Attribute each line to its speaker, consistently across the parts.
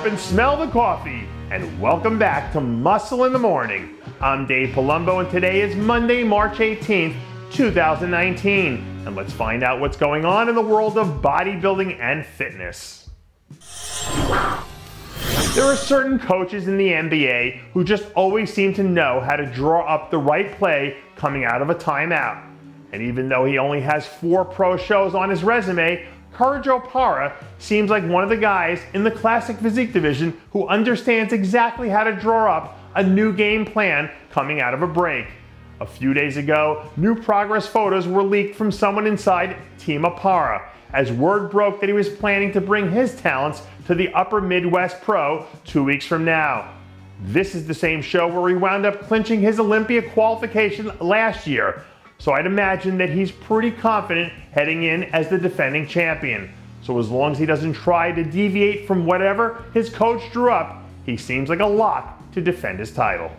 Speaker 1: and smell the coffee, and welcome back to Muscle in the Morning. I'm Dave Palumbo, and today is Monday, March 18th, 2019. And let's find out what's going on in the world of bodybuilding and fitness. There are certain coaches in the NBA who just always seem to know how to draw up the right play coming out of a timeout. And even though he only has 4 pro shows on his resume, Opara seems like one of the guys in the classic physique division who understands exactly how to draw up a new game plan coming out of a break. A few days ago, new progress photos were leaked from someone inside Team Opara, as word broke that he was planning to bring his talents to the Upper Midwest Pro 2 weeks from now. This is the same show where he wound up clinching his Olympia qualification last year, so I'd imagine that he's pretty confident heading in as the defending champion. So as long as he doesn't try to deviate from whatever his coach drew up, he seems like a lock to defend his title.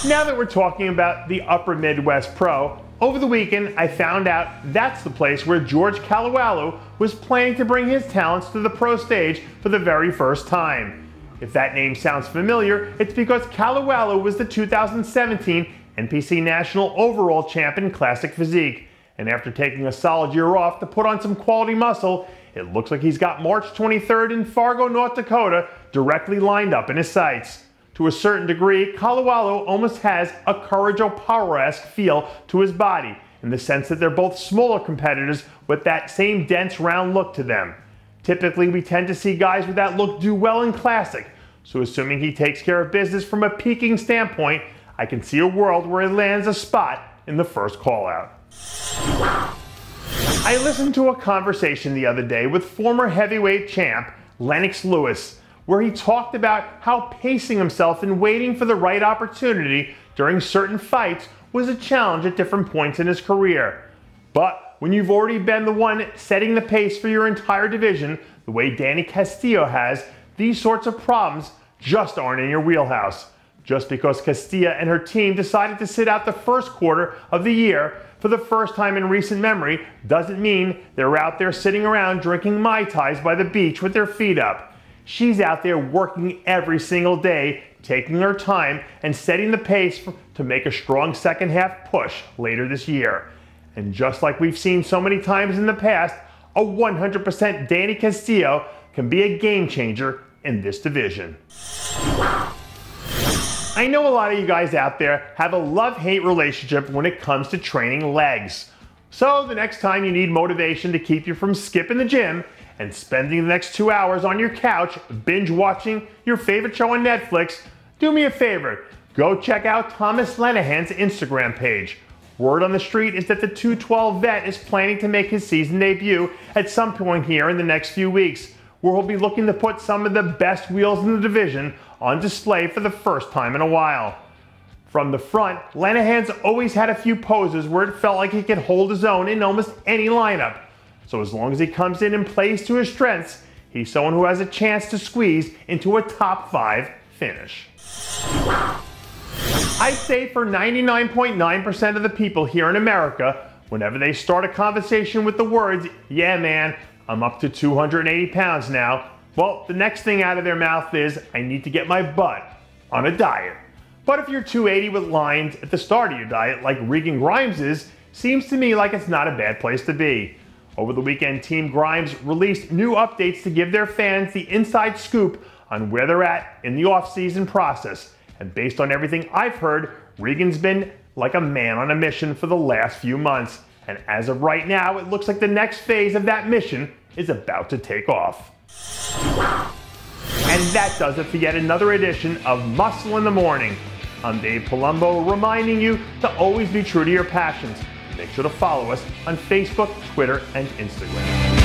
Speaker 1: Now that we're talking about the Upper Midwest Pro, over the weekend I found out that's the place where George Kalawalu was planning to bring his talents to the pro stage for the very first time. If that name sounds familiar, it's because Calloway was the 2017 NPC National Overall Champ in Classic Physique, and after taking a solid year off to put on some quality muscle, it looks like he's got March 23rd in Fargo, North Dakota directly lined up in his sights. To a certain degree, Kalawalu almost has a Courage Opara-esque feel to his body, in the sense that they're both smaller competitors with that same dense round look to them. Typically, we tend to see guys with that look do well in Classic, so assuming he takes care of business from a peaking standpoint, I can see a world where he lands a spot in the first call-out. I listened to a conversation the other day with former heavyweight champ Lennox Lewis, where he talked about how pacing himself and waiting for the right opportunity during certain fights was a challenge at different points in his career. But when you've already been the one setting the pace for your entire division, the way Dany Castillo has, these sorts of problems just aren't in your wheelhouse. Just because Castillo and her team decided to sit out the first quarter of the year for the first time in recent memory doesn't mean they're out there sitting around drinking Mai Tais by the beach with their feet up. She's out there working every single day, taking her time and setting the pace to make a strong second half push later this year. And just like we've seen so many times in the past, a 100% Dany Castillo can be a game changer in this division. I know a lot of you guys out there have a love-hate relationship when it comes to training legs. So the next time you need motivation to keep you from skipping the gym and spending the next 2 hours on your couch binge watching your favorite show on Netflix, do me a favor, go check out Tomas Lenihan's Instagram page. Word on the street is that the 212 vet is planning to make his season debut at some point here in the next few weeks, where he'll be looking to put some of the best wheels in the division on display for the first time in a while. From the front, Lenihan's always had a few poses where it felt like he could hold his own in almost any lineup. So as long as he comes in and plays to his strengths, he's someone who has a chance to squeeze into a top 5 finish. I'd say for 99.9% of the people here in America, whenever they start a conversation with the words, "Yeah man, I'm up to 280 pounds now," well, the next thing out of their mouth is, "I need to get my butt on a diet." But if you're 280 with lines at the start of your diet, like Regan Grimes is, seems to me like it's not a bad place to be. Over the weekend, Team Grimes released new updates to give their fans the inside scoop on where they're at in the off-season process. And based on everything I've heard, Regan's been like a man on a mission for the last few months. And as of right now, it looks like the next phase of that mission is about to take off. And that does it for yet another edition of Muscle in the Morning. I'm Dave Palumbo, reminding you to always be true to your passions. Make sure to follow us on Facebook, Twitter, and Instagram.